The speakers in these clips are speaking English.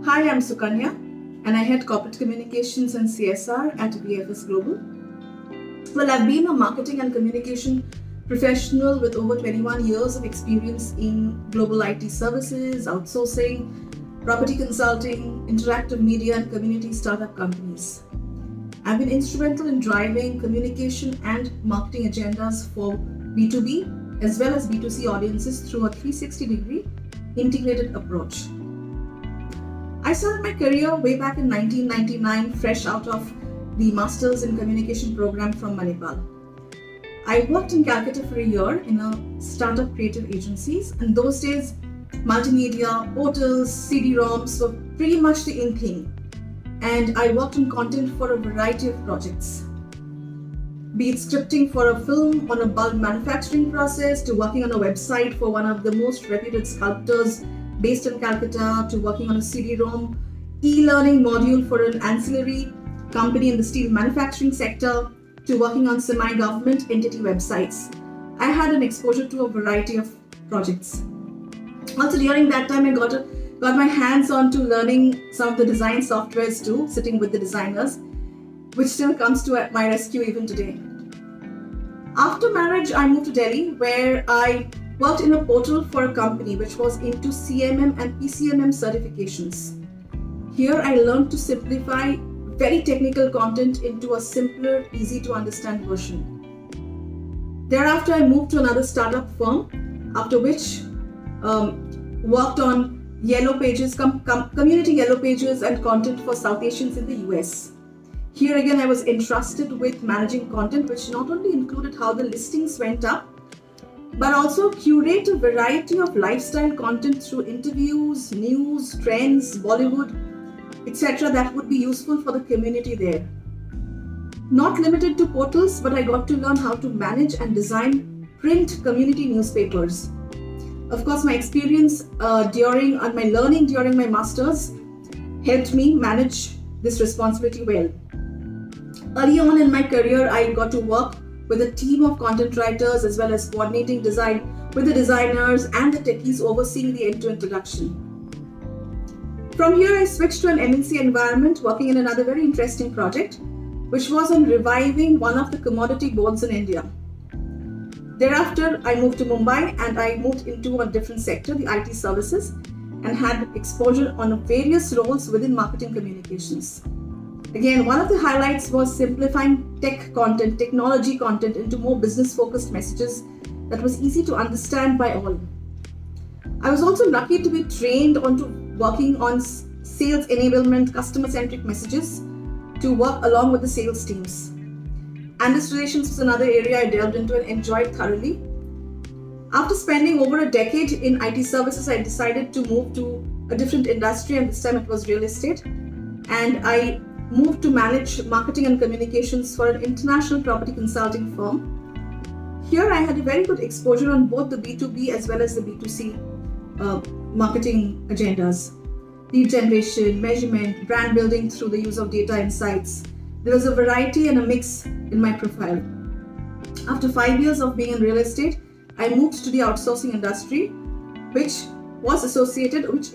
Hi, I'm Sukanya, and I head Corporate Communications and CSR at VFS Global. Well, I've been a marketing and communication professional with over 21 years of experience in global IT services, outsourcing, property consulting, interactive media, and community startup companies. I've been instrumental in driving communication and marketing agendas for B2B as well as B2C audiences through a 360-degree integrated approach. I started my career way back in 1999, fresh out of the Masters in Communication program from Manipal. I worked in Calcutta for a year in a startup creative agencies, and those days multimedia, portals, CD-ROMs were pretty much the in thing. And I worked on content for a variety of projects. Be it scripting for a film on a bulk manufacturing process, to working on a website for one of the most reputed sculptors based in Calcutta, to working on a CD-ROM e-learning module for an ancillary company in the steel manufacturing sector, to working on semi-government entity websites. I had an exposure to a variety of projects. Also during that time, I got my hands on to learning some of the design softwares too, sitting with the designers, which still comes to my rescue even today. After marriage, I moved to Delhi, where I worked in a portal for a company which was into CMM and PCMM certifications. Here I learned to simplify very technical content into a simpler, easy to understand version. Thereafter, I moved to another startup firm, after which worked on Yellow Pages, community Yellow Pages and content for South Asians in the US. Here again, I was entrusted with managing content, which not only included how the listings went up, but also curate a variety of lifestyle content through interviews, news, trends, Bollywood, etc. that would be useful for the community there. Not limited to portals, but I got to learn how to manage and design print community newspapers. Of course, my experience during my learning during my masters helped me manage this responsibility well. Early on in my career, I got to work with a team of content writers as well as coordinating design with the designers and the techies overseeing the end-to-end production. From here, I switched to an MNC environment, working in another very interesting project, which was on reviving one of the commodity boards in India. Thereafter, I moved to Mumbai and I moved into a different sector, the IT services, and had exposure on various roles within marketing communications. Again, one of the highlights was simplifying tech content, technology content into more business-focused messages that was easy to understand by all. I was also lucky to be trained onto working on sales enablement, customer-centric messages to work along with the sales teams. Analyst relations was another area I delved into and enjoyed thoroughly. After spending over a decade in IT services, I decided to move to a different industry, and this time it was real estate. And I moved to manage marketing and communications for an international property consulting firm. Here I had a very good exposure on both the B2B as well as the B2C marketing agendas. Lead generation, measurement, brand building through the use of data insights. There was a variety and a mix in my profile. After 5 years of being in real estate, I moved to the outsourcing industry, which is associated with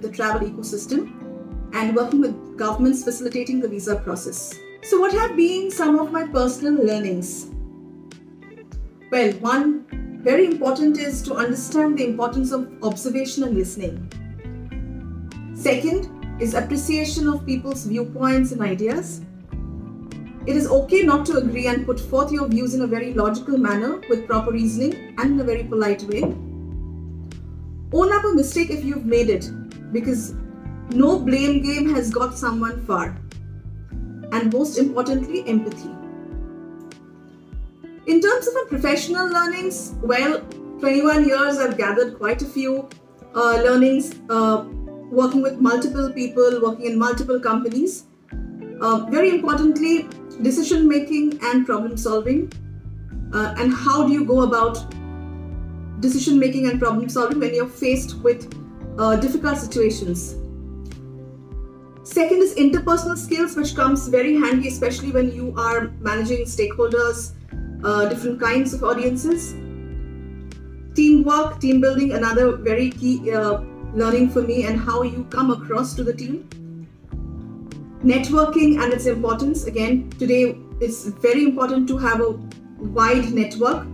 the travel ecosystem and working with governments facilitating the visa process. So what have been some of my personal learnings? Well, one very important is to understand the importance of observation and listening. Second is appreciation of people's viewpoints and ideas. It is okay not to agree and put forth your views in a very logical manner with proper reasoning and in a very polite way. Own up a mistake if you've made it, because no blame game has got someone far. And most importantly, empathy. In terms of my professional learnings, well, 21 years I've gathered quite a few learnings, working with multiple people, working in multiple companies. Very importantly, decision making and problem solving. And how do you go about decision making and problem solving when you're faced with difficult situations. Second is interpersonal skills, which comes very handy, especially when you are managing stakeholders, different kinds of audiences. Teamwork, team building, another very key learning for me and how you come across to the team. Networking and its importance. Again, today it's very important to have a wide network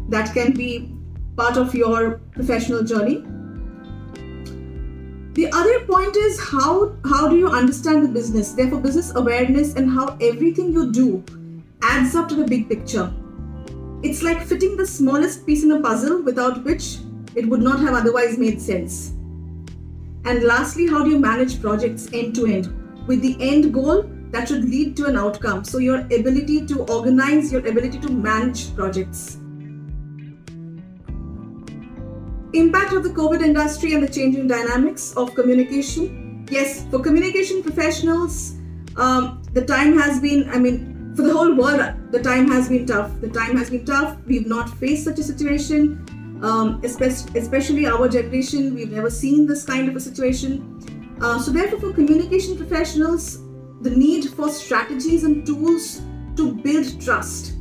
that can be part of your professional journey. The other point is how do you understand the business? Therefore, business awareness and how everything you do adds up to the big picture. It's like fitting the smallest piece in a puzzle without which it would not have otherwise made sense. And lastly, how do you manage projects end to end with the end goal that should lead to an outcome? So your ability to organize, your ability to manage projects. Impact of the COVID industry and the changing dynamics of communication. Yes, for communication professionals, the time has been, for the whole world, the time has been tough. The time has been tough. We've not faced such a situation, especially our generation. We've never seen this kind of a situation. So therefore, for communication professionals, the need for strategies and tools to build trust,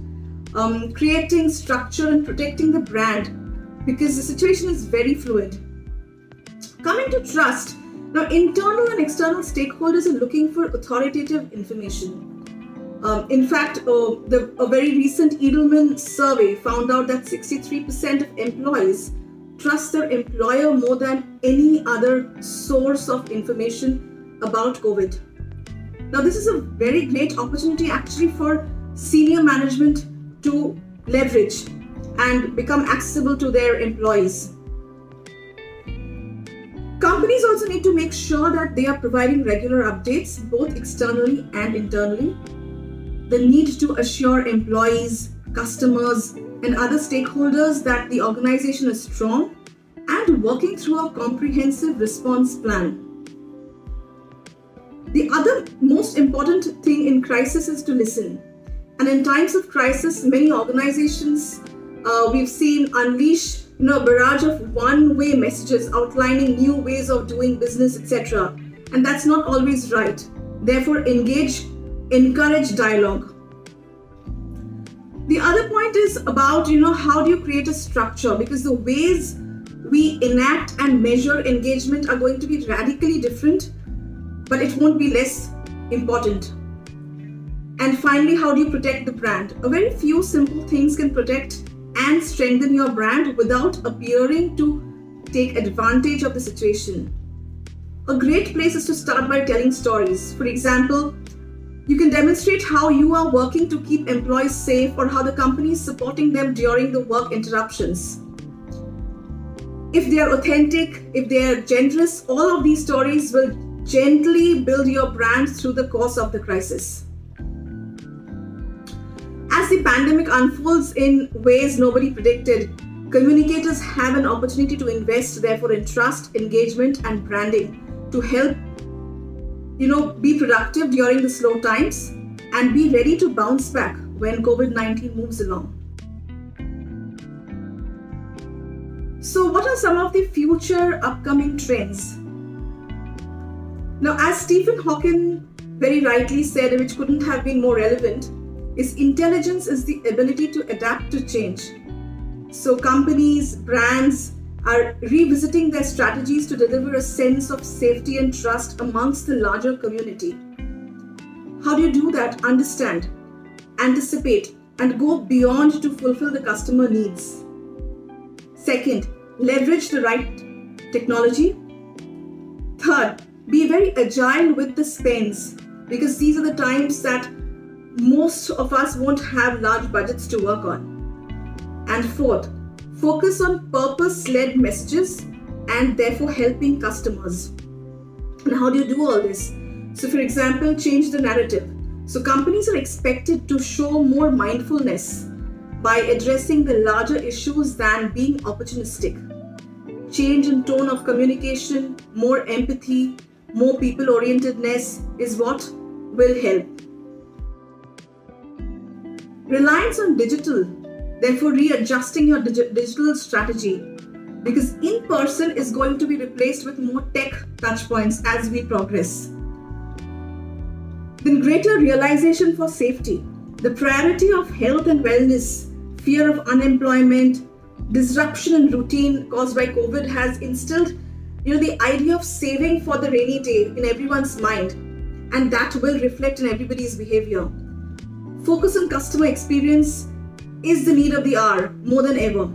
creating structure and protecting the brand, because the situation is very fluid. Coming to trust, now internal and external stakeholders are looking for authoritative information. In fact, a very recent Edelman survey found out that 63% of employees trust their employer more than any other source of information about COVID. Now, this is a very great opportunity actually for senior management to leverage and become accessible to their employees. Companies also need to make sure that they are providing regular updates, both externally and internally. The need to assure employees, customers, and other stakeholders that the organization is strong and working through a comprehensive response plan. The other most important thing in crisis is to listen. And in times of crisis, many organizations we've seen unleash a barrage of one-way messages outlining new ways of doing business, etc. And that's not always right. Therefore, encourage dialogue. The other point is about, how do you create a structure? Because the ways we enact and measure engagement are going to be radically different, but it won't be less important. And finally, how do you protect the brand? A very few simple things can protect and strengthen your brand without appearing to take advantage of the situation. A great place is to start by telling stories. For example, you can demonstrate how you are working to keep employees safe or how the company is supporting them during the work interruptions. If they are authentic, if they are generous, all of these stories will gently build your brand through the course of the crisis. As the pandemic unfolds in ways nobody predicted, communicators have an opportunity to invest, therefore, in trust, engagement, and branding to help, be productive during the slow times and be ready to bounce back when COVID-19 moves along. So, what are some of the future upcoming trends? Now, as Stephen Hawking very rightly said, which couldn't have been more relevant, is intelligence is the ability to adapt to change. So companies, brands are revisiting their strategies to deliver a sense of safety and trust amongst the larger community. How do you do that? Understand, anticipate, and go beyond to fulfill the customer needs. Second, leverage the right technology. Third, be very agile with the spends, because these are the times that most of us won't have large budgets to work on. And fourth, focus on purpose-led messages and therefore helping customers. And how do you do all this? So for example, change the narrative. So companies are expected to show more mindfulness by addressing the larger issues than being opportunistic. Change in tone of communication, more empathy, more people-orientedness is what will help. Reliance on digital, therefore readjusting your digital strategy, because in-person is going to be replaced with more tech touchpoints as we progress. Then greater realization for safety. The priority of health and wellness, fear of unemployment, disruption in routine caused by COVID has instilled, the idea of saving for the rainy day in everyone's mind, and that will reflect in everybody's behavior. Focus on customer experience is the need of the hour more than ever.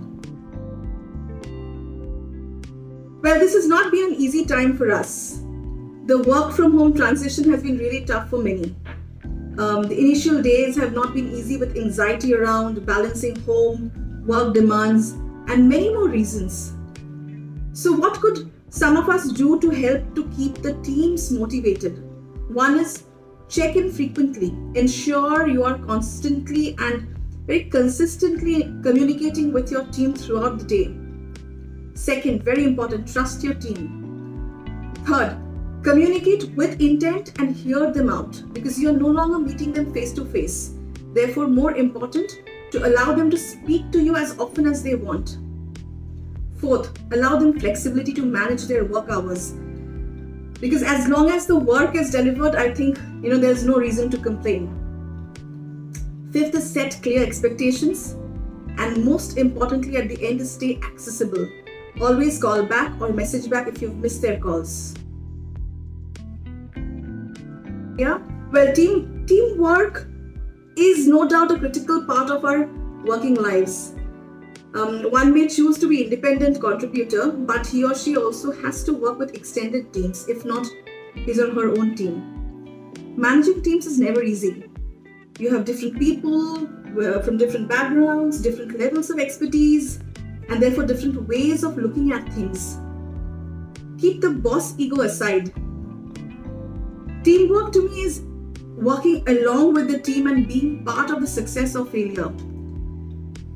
Well, this has not been an easy time for us. The work from home transition has been really tough for many. The initial days have not been easy, with anxiety around balancing home, work demands, and many more reasons. So what could some of us do to help to keep the teams motivated? One is check in frequently. Ensure you are constantly and very consistently communicating with your team throughout the day. Second, very important, trust your team. Third, communicate with intent and hear them out, because you are no longer meeting them face to face. Therefore, more important to allow them to speak to you as often as they want. Fourth, allow them flexibility to manage their work hours, because as long as the work is delivered, I think there's no reason to complain. Fifth is set clear expectations, and most importantly at the end is stay accessible. Always call back or message back if you've missed their calls. Yeah, well, teamwork is no doubt a critical part of our working lives. One may choose to be independent contributor, but he or she also has to work with extended teams, if not his or her own team. Managing teams is never easy. You have different people from different backgrounds, different levels of expertise, and therefore different ways of looking at things. Keep the boss ego aside. Teamwork to me is working along with the team and being part of the success or failure.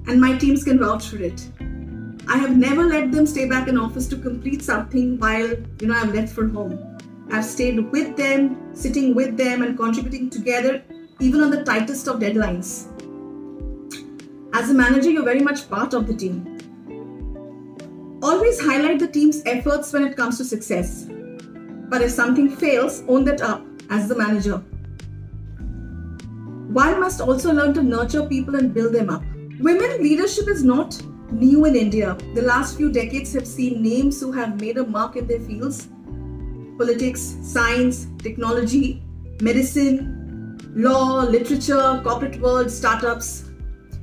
And my teams can vouch for it. I have never let them stay back in office to complete something while I've left for home. I've stayed with them, sitting with them and contributing together, even on the tightest of deadlines. As a manager, you're very much part of the team. Always highlight the team's efforts when it comes to success. But if something fails, own that up as the manager. One must also learn to nurture people and build them up. Women leadership is not new in India. The last few decades have seen names who have made a mark in their fields: politics, science, technology, medicine, law, literature, corporate world, startups.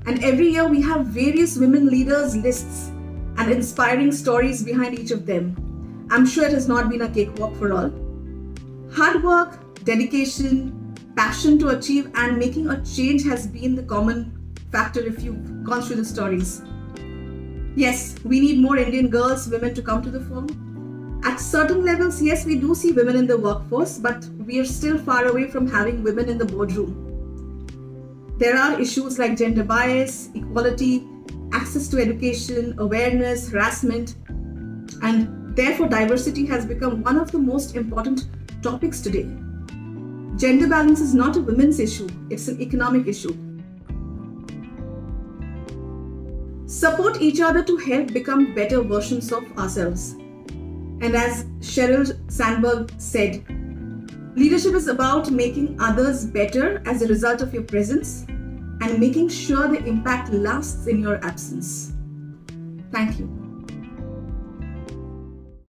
And every year we have various women leaders lists and inspiring stories behind each of them. I'm sure it has not been a cakewalk for all. Hard work, dedication, passion to achieve and making a change has been the common factor if you've gone through the stories. Yes, we need more Indian girls, women to come to the fore. At certain levels, yes, we do see women in the workforce, but we are still far away from having women in the boardroom. There are issues like gender bias, equality, access to education, awareness, harassment, and therefore diversity has become one of the most important topics today. Gender balance is not a women's issue, it's an economic issue. Support each other to help become better versions of ourselves. And as Sheryl Sandberg said, leadership is about making others better as a result of your presence and making sure the impact lasts in your absence. Thank you.